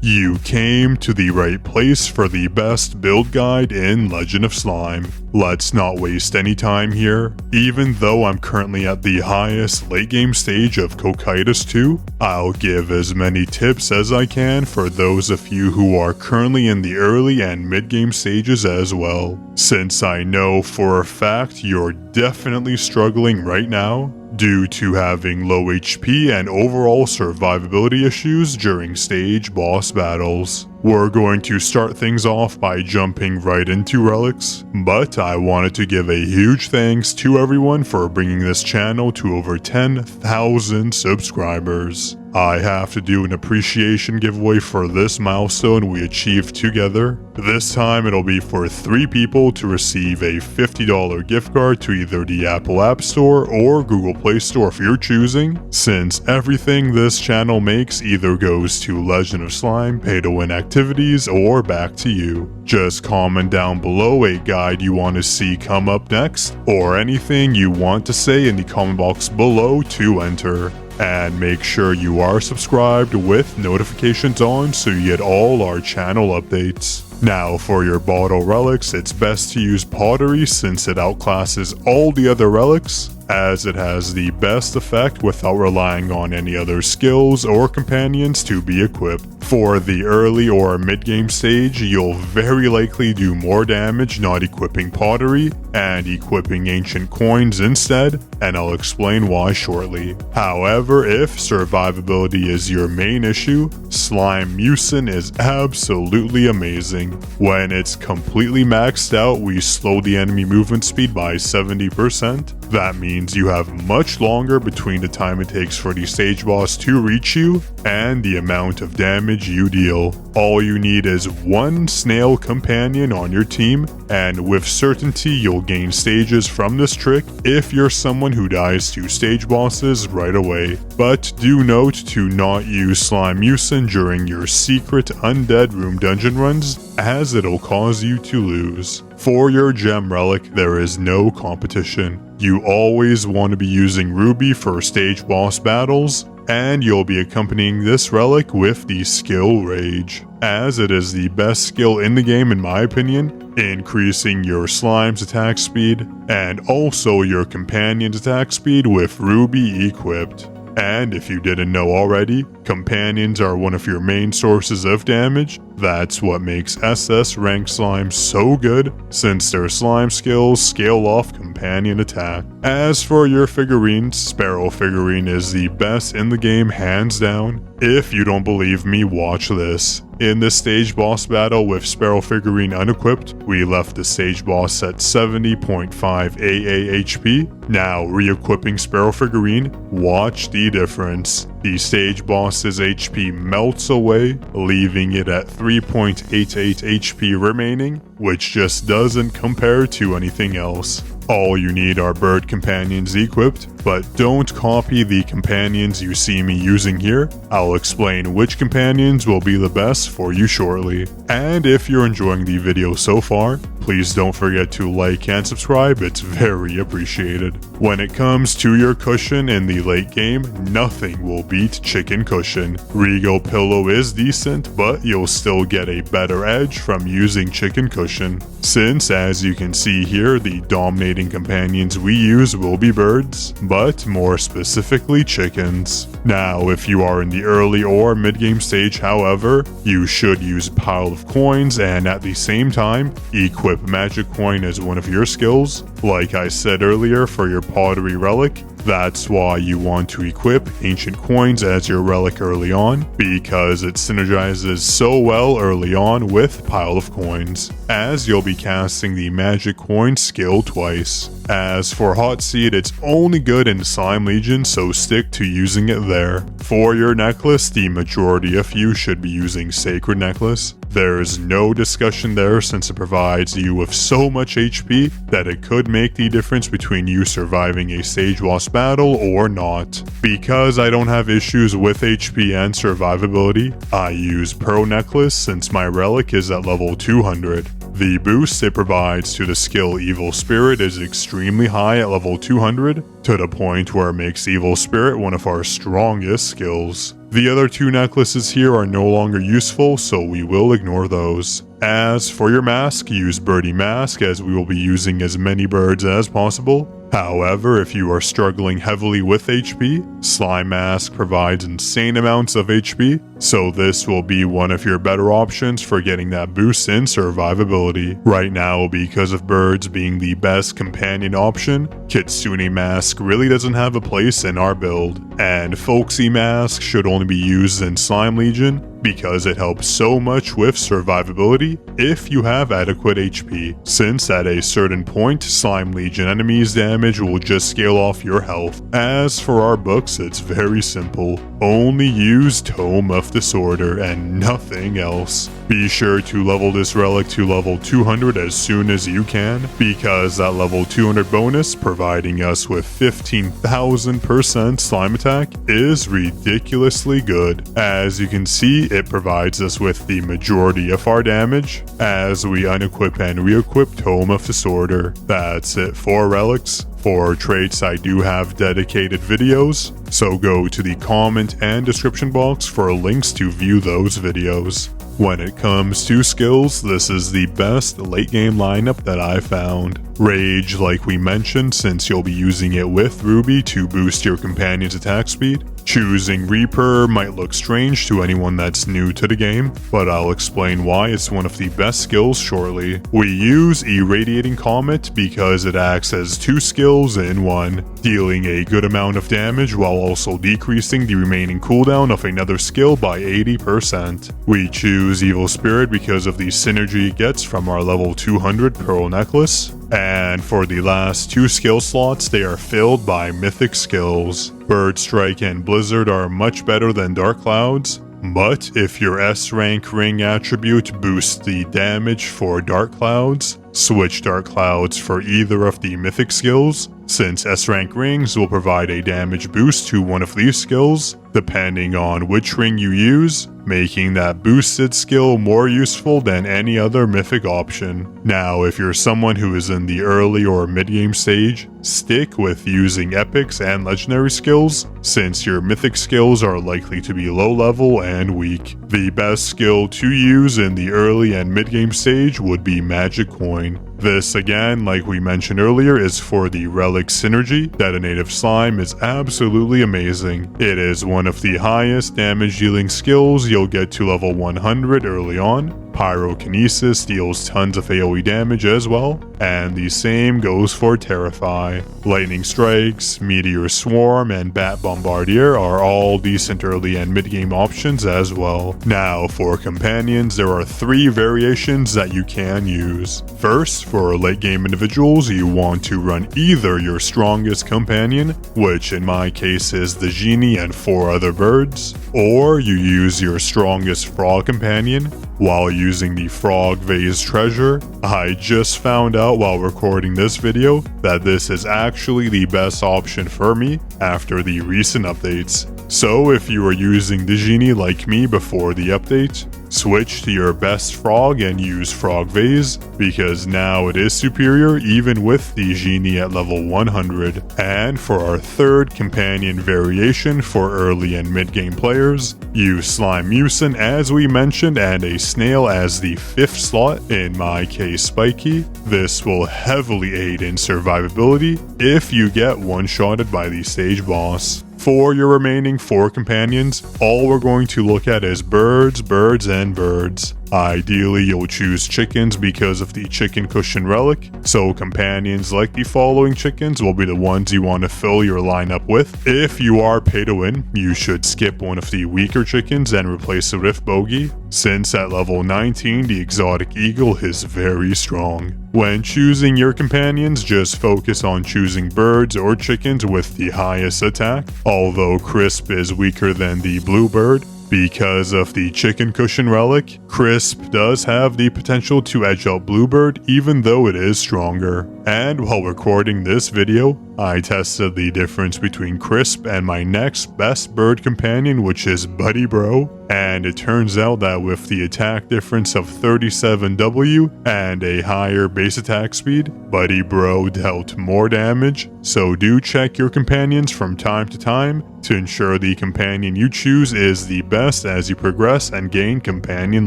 You came to the right place for the best build guide in Legend of Slime. Let's not waste any time here. Even though I'm currently at the highest late game stage of Cocytus 2, I'll give as many tips as I can for those of you who are currently in the early and mid game stages as well. Since I know for a fact you're definitely struggling right now, due to having low HP and overall survivability issues during stage boss battles. We're going to start things off by jumping right into Relics, but I wanted to give a huge thanks to everyone for bringing this channel to over 10,000 subscribers. I have to do an appreciation giveaway for this milestone we achieved together. This time it'll be for 3 people to receive a $50 gift card to either the Apple App Store or Google Play Store if you're choosing, since everything this channel makes either goes to Legend of Slime pay-to-win activities or back to you. Just comment down below a guide you want to see come up next, or anything you want to say in the comment box below to enter. And make sure you are subscribed with notifications on so you get all our channel updates. Now for your bottle relics, it's best to use pottery since it outclasses all the other relics, as it has the best effect without relying on any other skills or companions to be equipped. For the early or mid-game stage, you'll very likely do more damage not equipping pottery and equipping ancient coins instead, and I'll explain why shortly. However, if survivability is your main issue, Slime Mucin is absolutely amazing. When it's completely maxed out, we slow the enemy movement speed by 70%. That means you have much longer between the time it takes for the stage boss to reach you and the amount of damage you deal. All you need is 1 snail companion on your team, and with certainty you'll gain stages from this trick if you're someone who dies to stage bosses right away. But do note to not use Slime Mucin during your secret undead room dungeon runs, as it'll cause you to lose. For your gem relic, there is no competition. You always want to be using Ruby for stage boss battles, and you'll be accompanying this relic with the skill Rage, as it is the best skill in the game in my opinion, increasing your slime's attack speed, and also your companion's attack speed with Ruby equipped. And if you didn't know already, companions are one of your main sources of damage. That's what makes SS rank slime so good, since their slime skills scale off companion attack. As for your figurines, Sparrow figurine is the best in the game hands down. If you don't believe me, watch this. In the stage boss battle with Sparrow figurine unequipped, we left the stage boss at 70.5 AA HP. Now re-equipping Sparrow figurine, watch the difference. The stage boss's HP melts away, leaving it at 3.88 HP remaining, which just doesn't compare to anything else. All you need are bird companions equipped, but don't copy the companions you see me using here. I'll explain which companions will be the best for you shortly. And if you're enjoying the video so far, please don't forget to like and subscribe, it's very appreciated. When it comes to your cushion in the late game, nothing will beat Chicken Cushion. Regal Pillow is decent, but you'll still get a better edge from using Chicken Cushion, since as you can see here, the dominating companions we use will be birds, but more specifically chickens. Now, if you are in the early or mid-game stage, however, you should use Pile of Coins and at the same time, equip Magic Coin as one of your skills. Like I said earlier for your pottery relic, that's why you want to equip Ancient Coins as your relic early on, because it synergizes so well early on with Pile of Coins, as you'll be casting the Magic Coin skill twice. As for Hot Seed, it's only good in Slime Legion, so stick to using it there. For your necklace, the majority of you should be using Sacred Necklace. There is no discussion there since it provides you with so much HP that it could make the difference between you surviving a stage boss battle or not. Because I don't have issues with HP and survivability, I use Pearl Necklace since my relic is at level 200. The boost it provides to the skill Evil Spirit is extremely high at level 200, to the point where it makes Evil Spirit one of our strongest skills. The other 2 necklaces here are no longer useful, so we will ignore those. As for your mask, use Birdie Mask as we will be using as many birds as possible. However, if you are struggling heavily with HP, Slime Mask provides insane amounts of HP, so this will be one of your better options for getting that boost in survivability. Right now, because of birds being the best companion option, Kitsune Mask really doesn't have a place in our build, and Folksy Mask should only be used in Slime Legion because it helps so much with survivability if you have adequate HP, since at a certain point, Slime Legion enemies' damage will just scale off your health. As for our books, it's very simple. Only use Tome of Disorder and nothing else. Be sure to level this relic to level 200 as soon as you can, because that level 200 bonus, providing us with 15,000% slime attack, is ridiculously good. As you can see, it provides us with the majority of our damage as we unequip and re-equip Tome of Disorder. That's it for relics. For traits, I do have dedicated videos, so go to the comment and description box for links to view those videos. When it comes to skills, this is the best late game lineup that I found. Rage, like we mentioned, since you'll be using it with Ruby to boost your companion's attack speed. Choosing Reaper might look strange to anyone that's new to the game, but I'll explain why it's one of the best skills shortly. We use Irradiating Comet because it acts as 2 skills in one, dealing a good amount of damage while also decreasing the remaining cooldown of another skill by 80%. We choose Evil Spirit because of the synergy it gets from our level 200 Pearl Necklace. And for the last 2 skill slots, they are filled by mythic skills. Bird Strike and Blizzard are much better than Dark Clouds, but if your S rank ring attribute boosts the damage for Dark Clouds, switch Dark Clouds for either of the mythic skills, since S rank rings will provide a damage boost to one of these skills, depending on which ring you use, making that boosted skill more useful than any other mythic option. Now, if you're someone who is in the early or mid-game stage, stick with using epics and legendary skills, since your mythic skills are likely to be low level and weak. The best skill to use in the early and mid-game stage would be Magic Coin. This, again, like we mentioned earlier, is for the Relics synergy. Detonative Slime is absolutely amazing. It is one of the highest damage dealing skills you'll get to level 100 early on. Pyrokinesis deals tons of AoE damage as well, and the same goes for Terrify. Lightning Strikes, Meteor Swarm, and Bat Bombardier are all decent early and mid-game options as well. Now, for companions, there are 3 variations that you can use. First, for late-game individuals, you want to run either your strongest companion, which in my case is the Genie and 4 other birds, or you use your strongest frog companion. While using the Frog Vase Treasure, I just found out while recording this video that this is actually the best option for me after the recent updates. So if you are using the Genie like me before the update, switch to your best frog and use Frog Vase, because now it is superior even with the Genie at level 100. And for our third companion variation for early and mid-game players, use Slime Mucin as we mentioned and a Snail as the 5th slot, in my case Spiky. This will heavily aid in survivability if you get one-shotted by the stage boss. For your remaining 4 companions, all we're going to look at is birds, birds, and birds. Ideally, you'll choose chickens because of the chicken cushion relic, so companions like the following chickens will be the ones you want to fill your lineup with. If you are pay to win, you should skip one of the weaker chickens and replace it with Bogey, since at level 19 the exotic eagle is very strong. When choosing your companions, just focus on choosing birds or chickens with the highest attack, although Crisp is weaker than the bluebird. Because of the chicken cushion relic, Crisp does have the potential to edge out Bluebird even though it is stronger. And while recording this video, I tested the difference between Crisp and my next best bird companion, which is Buddy Bro, and it turns out that with the attack difference of 37W and a higher base attack speed, Buddy Bro dealt more damage, so do check your companions from time to time to ensure the companion you choose is the best as you progress and gain companion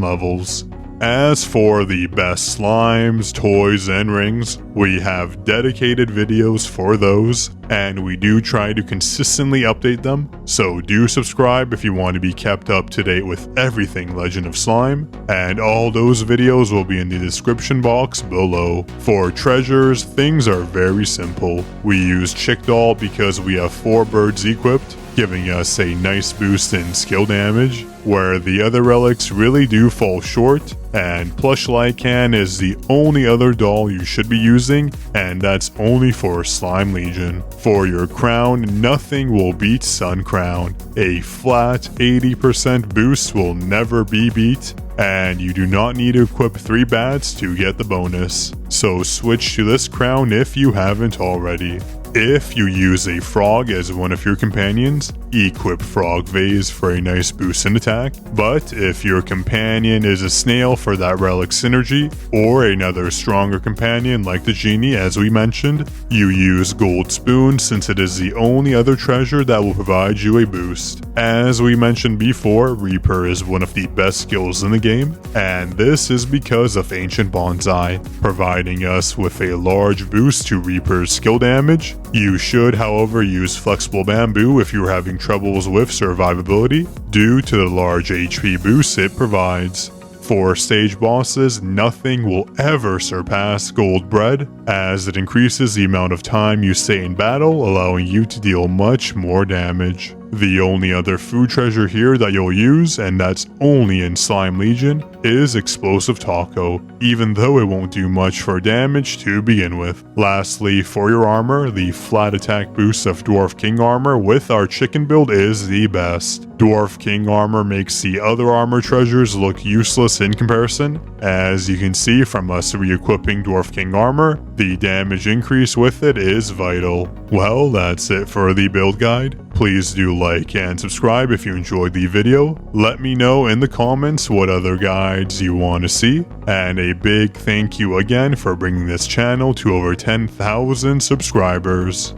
levels. As for the best slimes, toys, and rings, we have dedicated videos for those, and we do try to consistently update them, so do subscribe if you want to be kept up to date with everything Legend of Slime, and all those videos will be in the description box below. For treasures, things are very simple. We use Chick Doll because we have 4 birds equipped, giving us a nice boost in skill damage, where the other relics really do fall short, and Plush Lycan is the only other doll you should be using, and that's only for Slime Legion. For your crown, nothing will beat Sun Crown. A flat 80% boost will never be beat, and you do not need to equip 3 bats to get the bonus, so switch to this crown if you haven't already. If you use a frog as one of your companions, equip Frog Vase for a nice boost in attack, but if your companion is a snail for that relic synergy, or another stronger companion like the genie as we mentioned, you use Gold Spoon since it is the only other treasure that will provide you a boost. As we mentioned before, Reaper is one of the best skills in the game, and this is because of Ancient Bonsai, providing us with a large boost to Reaper's skill damage. You should, however, use Flexible Bamboo if you are having troubles with survivability, due to the large HP boost it provides. For stage bosses, nothing will ever surpass Gold Bread, as it increases the amount of time you stay in battle, allowing you to deal much more damage. The only other food treasure here that you'll use, and that's only in Slime Legion, is Explosive Taco, even though it won't do much for damage to begin with. Lastly, for your armor, the flat attack boost of Dwarf King armor with our chicken build is the best. Dwarf King armor makes the other armor treasures look useless in comparison. As you can see from us re-equipping Dwarf King armor, the damage increase with it is vital. Well, that's it for the build guide. Please do like and subscribe if you enjoyed the video. Let me know in the comments what other guides you want to see. And a big thank you again for bringing this channel to over 10,000 subscribers.